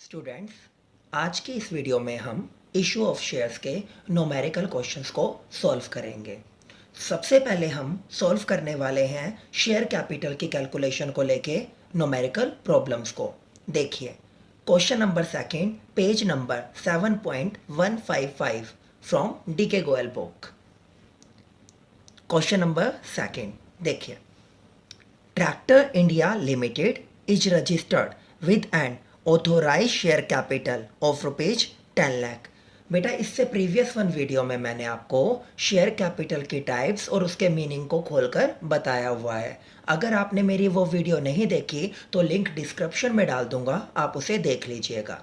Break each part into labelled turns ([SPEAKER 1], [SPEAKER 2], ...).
[SPEAKER 1] Students, आज की इस वीडियो में हम इशू ऑफ शेयर्स के न्यूमेरिकल क्वेश्चंस को सॉल्व करेंगे। सबसे पहले हम सॉल्व करने वाले हैं शेयर कैपिटल की कैलकुलेशन को लेके न्यूमेरिकल प्रॉब्लम्स को। देखिए, question number second, page number 7.155 from DK Goyal book. Question number second देखिए, tractor India limited is registered with an authorise share capital of rupees 10 lakh. बेटा, इससे प्रीवियस वन वीडियो में मैंने आपको शेयर कैपिटल की टाइप्स और उसके मीनिंग को खोलकर बताया हुआ है। अगर आपने मेरी वो वीडियो नहीं देखी तो लिंक डिस्क्रिप्शन में डाल दूंगा, आप उसे देख लीजिएगा।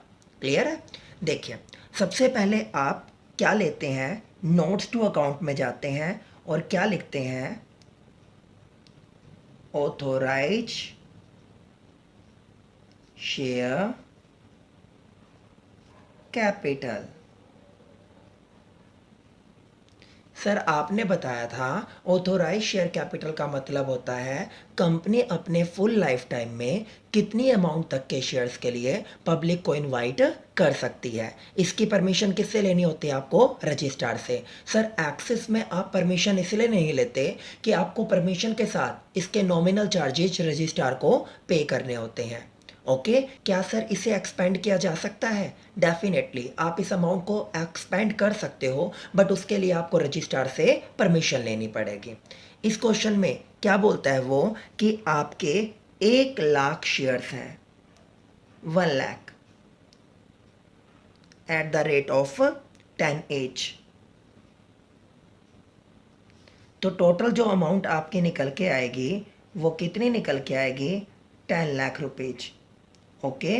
[SPEAKER 1] क्लियर है? देखिए, सबसे पहले आप क्या लेते हैं, नोट्स टू अकाउंट में जाते हैं और क्या लिखते हैं, ऑथोराइज शेयर कैपिटल। सर, आपने बताया था ऑथोराइज शेयर कैपिटल का मतलब होता है कंपनी अपने फुल लाइफ टाइम में कितनी अमाउंट तक के शेयर्स के लिए पब्लिक को इनवाइट कर सकती है। इसकी परमिशन किससे लेनी होती है? आपको रजिस्ट्रार से। सर, एक्सिस में आप परमिशन इसलिए नहीं लेते कि आपको परमिशन के साथ इसके नॉमिनल चार्जेज रजिस्ट्रार को पे करने होते हैं। ओके, क्या सर इसे एक्सपेंड किया जा सकता है? डेफिनेटली आप इस अमाउंट को एक्सपेंड कर सकते हो, बट उसके लिए आपको रजिस्ट्रार से परमिशन लेनी पड़ेगी। इस क्वेश्चन में क्या बोलता है वो कि आपके 1 लाख शेयर्स हैं, 1 lakh at the rate of 10 each। तो टोटल जो अमाउंट आपकी निकल के आएगी वो कितनी निकल के आएगी? 10 लाख रुपीज। ओके,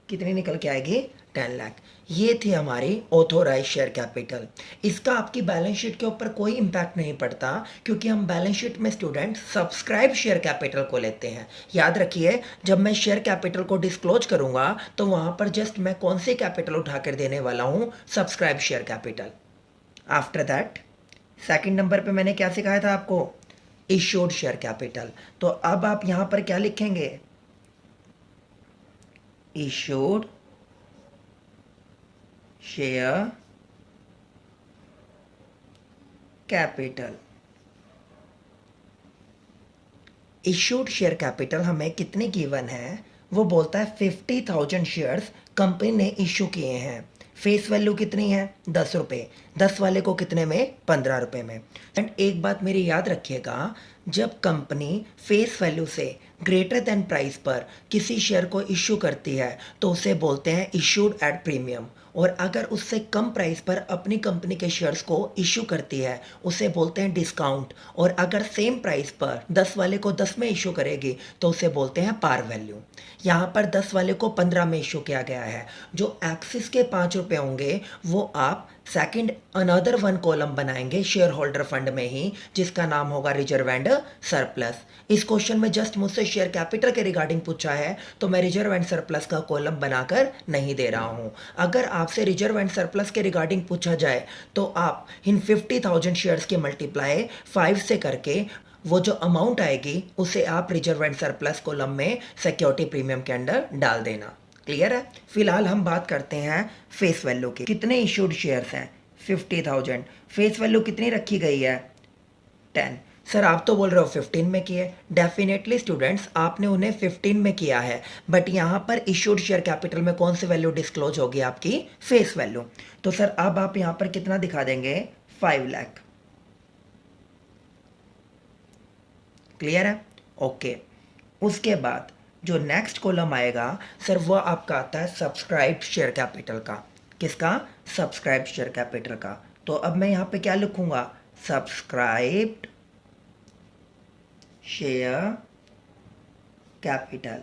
[SPEAKER 1] कितनी निकल के आएगी? 10 लाख। ये थी हमारी ऑथोराइज शेयर कैपिटल। इसका आपकी बैलेंस शीट के ऊपर कोई इंपैक्ट नहीं पड़ता, क्योंकि हम बैलेंस शीट में स्टूडेंट सब्सक्राइब शेयर कैपिटल को लेते हैं। याद रखिए, जब मैं शेयर कैपिटल को डिस्क्लोज करूंगा तो वहां पर जस्ट मैं कौन सी कैपिटल उठाकर देने वाला हूं? Subscribe share capital. After that second number पे मैंने क्या सिखाया था आपको? Issued share capital. तो अब आप यहां पर क्या लिखेंगे? issued share capital। Issued share capital हमें कितनी गिवन है? वो बोलता है 50,000 शेयर्स कंपनी ने इश्यू किए हैं। फेस वैल्यू कितनी है? 10 रुपये। 10 वाले को कितने में? 15 रुपये में। एंड एक बात मेरी याद रखिएगा, जब कंपनी फेस वैल्यू से ग्रेटर देन प्राइस पर किसी शेयर को इश्यू करती है तो उसे बोलते हैं इश्यूड एट प्रीमियम, और अगर उससे कम प्राइस पर अपनी कंपनी के शेयर्स को इश्यू करती है उसे बोलते हैं डिस्काउंट, और अगर सेम प्राइस पर 10 वाले को 10 में इश्यू करेगी तो उसे बोलते हैं पार वैल्यू। यहाँ पर 10 वाले को 15 में इश्यू किया गया है। जो एक्सिस के 5 रुपये होंगे वो आप सेकंड अनदर वन कॉलम बनाएंगे शेयर होल्डर फंड में ही, जिसका नाम होगा रिजर्व एंड सरप्लस। इस क्वेश्चन में जस्ट मुझसे शेयर कैपिटल के रिगार्डिंग पूछा है तो मैं रिजर्व एंड सरप्लस का कॉलम बनाकर नहीं दे रहा हूं। अगर आपसे रिजर्व एंड सरप्लस के रिगार्डिंग पूछा जाए तो आप इन 50,000 शेयर्स के मल्टीप्लाई 5 से करके वो जो अमाउंट आएगी उसे आप रिजर्व एंड सरप्लस कॉलम में सिक्योरिटी प्रीमियम के अंडर डाल देना। क्लियर है? फिलहाल हम बात करते हैं फेस वैल्यू की। कितने इश्यूड शेयर्स हैं? 50,000। फेस वैल्यू कितनी रखी गई है? 10। सर, आप तो बोल रहे हो 15 में किए। डेफिनेटली स्टूडेंट्स, आपने उन्हें 15 में किया है, बट यहाँ पर इश्यूड शेयर कैपिटल में कौन सी वैल्यू डिस्क्लोज होगी? आपकी फेस वैल्यू। तो सर अब आप यहाँ पर कितना दिखा देंगे? 5 लाख। क्लियर है? ओके। उसके बाद जो नेक्स्ट कॉलम आएगा सर वो आपका आता है सब्सक्राइब शेयर कैपिटल का। किसका? सब्सक्राइब शेयर कैपिटल का। तो अब मैं यहाँ पे क्या लिखूंगा? Subscribed share capital.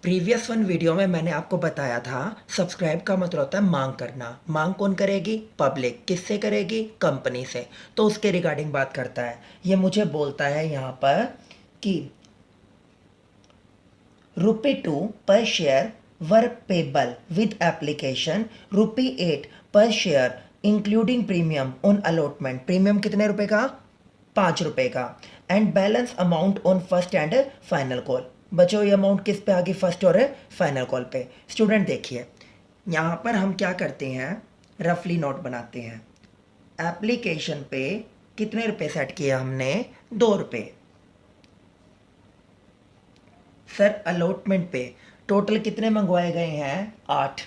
[SPEAKER 1] Previous one video में मैंने आपको बताया था सब्सक्राइब का मतलब होता है मांग करना। मांग कौन करेगी? पब्लिक। किससे करेगी? कंपनी से। तो उसके रिगार्डिंग बात करता है। ये मुझे बोलता है यहाँ पर कि ₹2 पर share were payable with application ₹8 पर share including premium on allotment. Premium कितने रुपए का? 5 रुपए का। And balance amount on first and final call. बच्चों ये अमाउंट किस पे आ गई, फर्स्ट और फाइनल कॉल पे। स्टूडेंट देखिए यहाँ पर हम क्या करते हैं, रफली नोट बनाते हैं। एप्लीकेशन पे कितने रुपए सेट किया हमने, 2 रुपये। सर अलॉटमेंट पे टोटल कितने मंगवाए गए हैं, 8।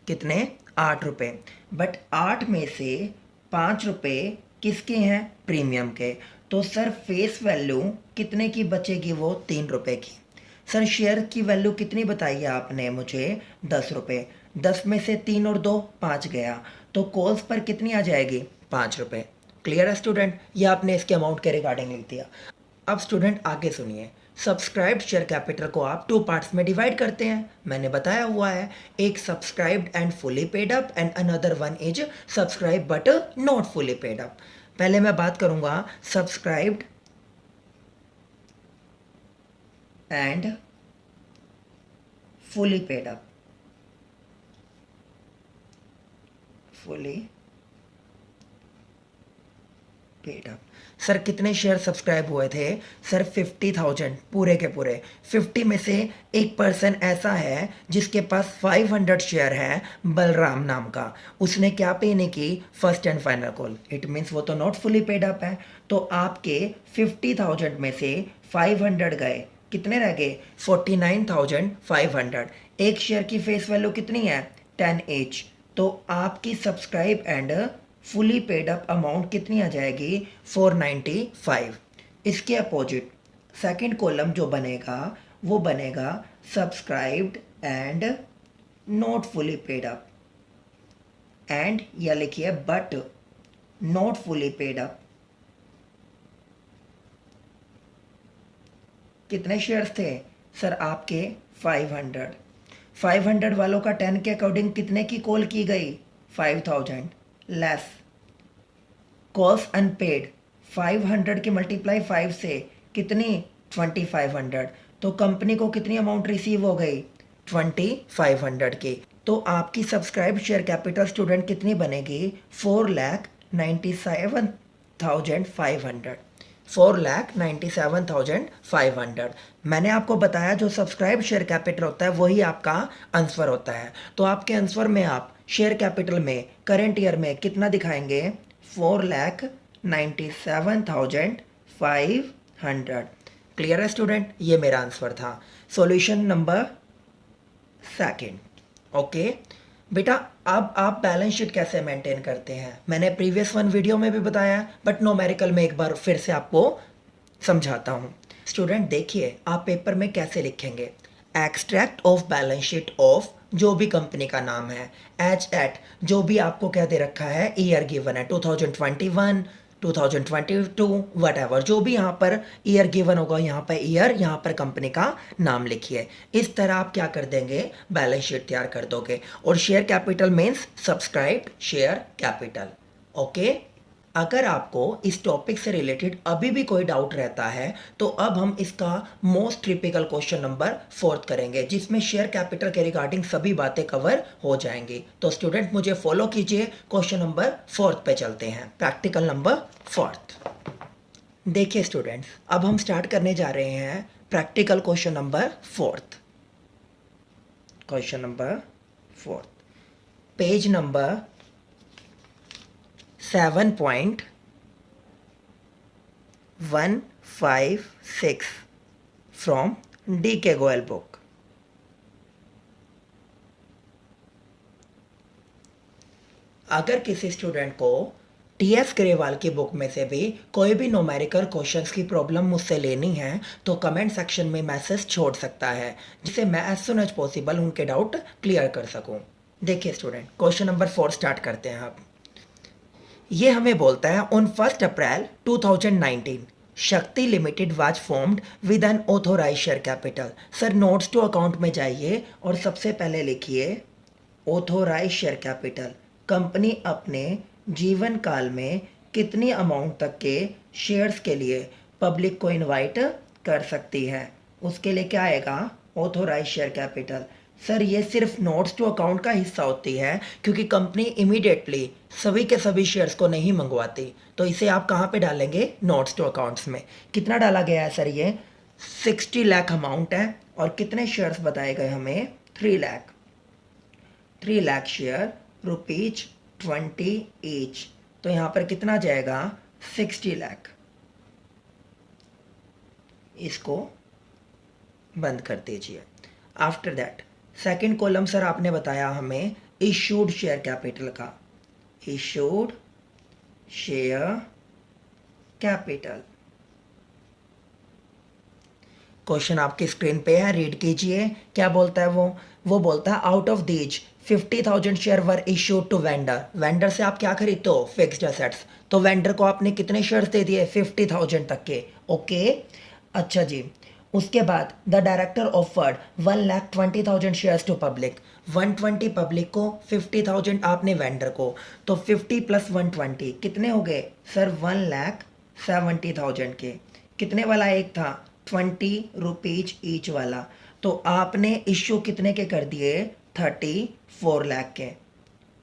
[SPEAKER 1] कितने, 8 रुपये। बट 8 में से 5 रुपये किसके हैं, प्रीमियम के। तो सर फेस वैल्यू कितने की बचेगी, वो 3 रुपये की। सर शेयर की वैल्यू कितनी बताई है आपने मुझे, 10 रुपये। 10 में से 3 और 2 5 गया, तो कॉल्स पर कितनी आ जाएगी, 5 रुपये। क्लियर है स्टूडेंट, ये आपने इसके अमाउंट के रिगार्डिंग लिख दिया। अब स्टूडेंट आगे सुनिए, सब्सक्राइब्ड शेयर कैपिटल को आप 2 पार्ट्स में डिवाइड करते हैं, मैंने बताया हुआ है। एक subscribed and fully paid up and another one is subscribe but not fully paid up. पहले मैं बात करूंगा subscribed and fully paid up. Fully paid up. Sir कितने शेयर सब्सक्राइब हुए थे, सर 50,000 पूरे के पूरे। 50 में से एक पर्सन ऐसा है जिसके पास 500 शेयर है, बलराम नाम का। उसने क्या पे नहीं की, first and final call. It means वो तो नॉट फुली पेड अप है। तो आपके 50,000 में से 500 गए, कितने रह गए, 49,500। एक शेयर की फेस वैल्यू कितनी है, 10 एच। तो आपकी subscribe and fully paid up amount कितनी आ जाएगी, 495। इसके अपोजिट सेकंड कॉलम जो बनेगा वो बनेगा subscribed and not fully paid up, and या लिखिए but not fully paid up. कितने शेयर्स थे, सर आपके 500। 500 वालों का 10 के अकॉर्डिंग कितने की कॉल की गई, 5000 लेस कॉल्स अनपेड। 500 के मल्टीप्लाई 5 से कितनी, 2500। तो कंपनी को कितनी अमाउंट रिसीव हो गई, 2500 की। तो आपकी सब्सक्राइब शेयर कैपिटल स्टूडेंट कितनी बनेगी, 4,97,500। 4,97,500। मैंने आपको बताया जो सब्सक्राइब शेयर कैपिटल होता है वही आपका आंसर होता है। तो आपके आंसर में आप शेयर कैपिटल में करंट ईयर में कितना दिखाएंगे, 4,97,500। क्लियर है स्टूडेंट, ये मेरा आंसर था। Solution number second. ओके बेटा, अब आप बैलेंस शीट कैसे मेंटेन करते हैं, मैंने प्रीवियस वीडियो में भी बताया, बट न्यूमेरिकल में एक बार फिर से आपको समझाता हूँ। स्टूडेंट देखिए आप पेपर में कैसे लिखेंगे, extract of balance sheet of जो भी कंपनी का नाम है, एच एट जो भी आपको क्या दे रखा है, ईयर गिवन है 2021 2022 वट एवर, जो भी यहाँ पर ईयर गिवन होगा, यहाँ पर ईयर, यहाँ पर कंपनी का नाम लिखिए। इस तरह आप क्या कर देंगे, बैलेंस शीट तैयार कर दोगे। और share capital means subscribed share capital. Okay, अगर आपको इस टॉपिक से रिलेटेड अभी भी कोई डाउट रहता है तो अब हम इसका मोस्ट टिपिकल क्वेश्चन नंबर 4 करेंगे, जिसमें शेयर कैपिटल के रिगार्डिंग सभी बातें कवर हो जाएंगी। तो स्टूडेंट मुझे फॉलो कीजिए, क्वेश्चन नंबर 4 पे चलते हैं, प्रैक्टिकल नंबर 4। देखिए स्टूडेंट्स, अब हम स्टार्ट करने जा रहे हैं practical question number 4। Question number 4, page number 7.156 from DK Goel book। अगर किसी स्टूडेंट को TS ग्रेवाल की बुक में से भी कोई भी न्यूमेरिकल क्वेश्चंस की प्रॉब्लम मुझसे लेनी है तो कमेंट सेक्शन में मैसेज छोड़ सकता है, जिससे मैं एज सुन एज पॉसिबल उनके डाउट क्लियर कर सकूं। देखिए स्टूडेंट, क्वेश्चन नंबर 4 स्टार्ट करते हैं। आप ये हमें बोलता है on 1 April 2019 Shakti limited was formed with an authorise share capital. Sir notes to account में जाइए और सबसे पहले लिखिए ऑथोराइज शेयर कैपिटल। कंपनी अपने जीवन काल में कितनी अमाउंट तक के शेयर्स के लिए पब्लिक को इनवाइट कर सकती है, उसके लिए क्या आएगा, ऑथोराइज शेयर कैपिटल। सर ये सिर्फ नोट्स टू अकाउंट का हिस्सा होती है, क्योंकि कंपनी इमीडिएटली सभी के सभी शेयर्स को नहीं मंगवाती। तो इसे आप कहाँ पे डालेंगे? नोट्स टू अकाउंट्स में। कितना डाला गया है सर? ये 60 लाख अमाउंट है। और कितने शेयर्स बताए गए हमें? 3 लाख। 3 lakh share, ₹20 each. तो यहाँ पर कितना जाएगा? 60 लाख। इसको बंद कर दीजिए। After that second column sir आपने बताया हमें इशूड शेयर कैपिटल का। इशूड शेयर कैपिटल, क्वेश्चन आपकी स्क्रीन पे है, रीड कीजिए। क्या बोलता है वो बोलता है out of these 50,000 share were issued to vendor. Vendor से आप क्या खरीदते हो? Fixed assets. तो वेंडर को आपने कितने शेयर्स दे दिए? 50,000 तक के। ओके, अच्छा जी। उसके बाद the director offered 1,20,000 shares to public. 120 public को, 50,000 आपने वेंडर को। तो 50 + 120 कितने हो गए सर? 1,70,000 के। कितने वाला एक था? ₹20 ईच वाला। तो आपने इश्यू कितने के कर दिए? 34 लाख के।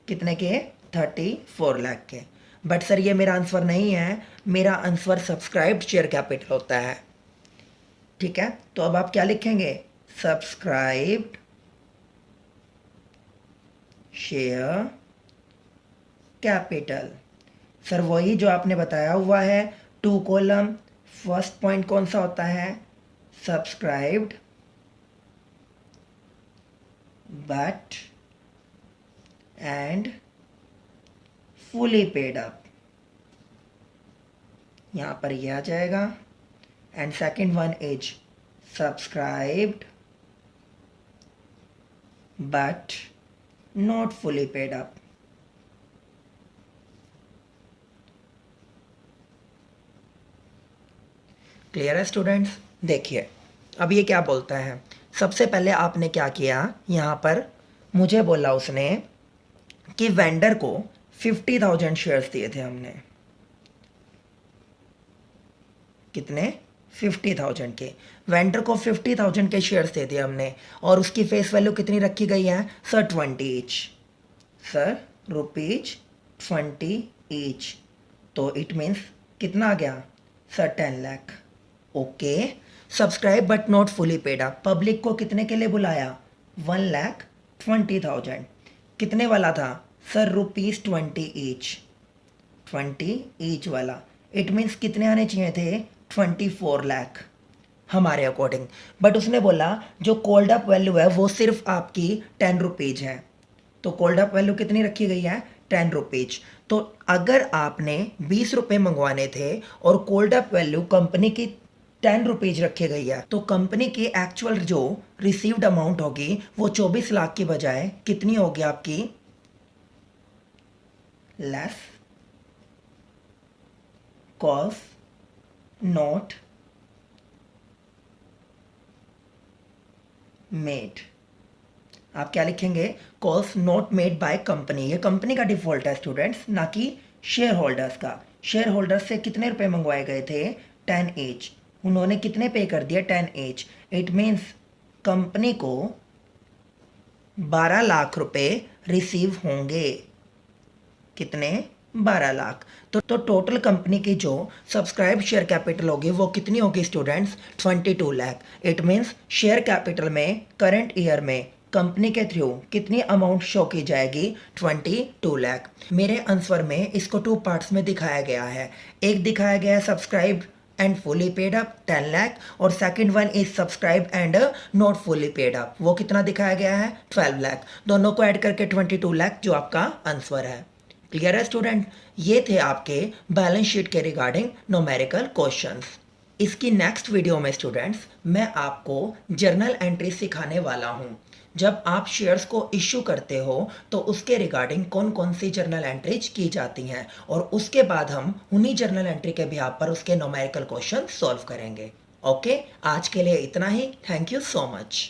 [SPEAKER 1] कितने के? 34 लाख के। बट सर ये मेरा आंसर नहीं है, मेरा आंसर सब्सक्राइब्ड शेयर कैपिटल होता है। ठीक है, तो अब आप क्या लिखेंगे? Subscribed share capital. सर वही जो आपने बताया हुआ है, 2 कॉलम। फर्स्ट पॉइंट कौन सा होता है? Subscribed but and fully paid up, यहां पर यह आ जाएगा। And second one is subscribed but not fully paid up. Clear है स्टूडेंट्स? देखिए अब ये क्या बोलता है। सबसे पहले आपने क्या किया, यहाँ पर मुझे बोला उसने कि वेंडर को 50,000 शेयर्स दिए थे हमने। कितने? 50,000 के। वेंडर को 50,000 के शेयर्स दे दिए हमने। और उसकी फेस वैल्यू कितनी रखी गई है सर? 20 ईच। Sir ₹20 each. तो इट मीन्स कितना आ गया sir? 10 lakh. Okay, subscribe but not fully paid up. Public को कितने के लिए बुलाया? 1,20,000। कितने वाला था सर? ₹20 ईच। 20 ईच वाला। इट मीन्स कितने आने चाहिए थे? 24 लाख हमारे अकॉर्डिंग। बट उसने बोला जो कोल्ड अप वैल्यू है वो सिर्फ आपकी ₹10 है। तो कोल्ड अप वैल्यू कितनी रखी गई है? ₹10। तो अगर आपने ₹20 मंगवाने थे और कोल्ड अप वैल्यू कंपनी की ₹10 रखी गई है, तो कंपनी की एक्चुअल जो रिसीव्ड अमाउंट होगी वो 24 लाख की बजाय कितनी होगी आपकी? Less cost not made. आप क्या लिखेंगे? Calls not made by company. ये कंपनी का डिफॉल्ट है स्टूडेंट्स, ना कि शेयर होल्डर्स का। शेयर होल्डर्स से कितने रुपए मंगवाए गए थे? 10 ईच। उन्होंने कितने पे कर दिए? 10 ईच। इट मीन्स कंपनी को 12 लाख रुपए रिसीव होंगे। कितने? 12 लाख। तो टोटल कंपनी की जो सब्सक्राइब शेयर कैपिटल होगी वो कितनी होगी students? 22 lakh. It means share capital में करंट ईयर में कंपनी के थ्रू कितनी अमाउंट शो की जाएगी? 22 लाख। मेरे आंसर में इसको 2 पार्ट्स में दिखाया गया है। एक दिखाया गया है subscribe and fully paid up 10 lakh, और second one is subscribe and not fully paid up, वो कितना दिखाया गया है? 12 लाख। दोनों को ऐड करके 22 लाख जो आपका आंसर है। क्लियर है स्टूडेंट? ये थे आपके बैलेंस शीट के रिगार्डिंग न्यूमेरिकल क्वेश्चंस। इसकी नेक्स्ट वीडियो में स्टूडेंट्स मैं आपको जर्नल एंट्री सिखाने वाला हूँ। जब आप शेयर्स को इश्यू करते हो तो उसके रिगार्डिंग कौन कौन सी जर्नल एंट्रीज की जाती हैं, और उसके बाद हम उन्हीं जर्नल एंट्री के बिहाफ पर उसके न्यूमेरिकल क्वेश्चन सॉल्व करेंगे। ओके, आज के लिए इतना ही। Thank you so much.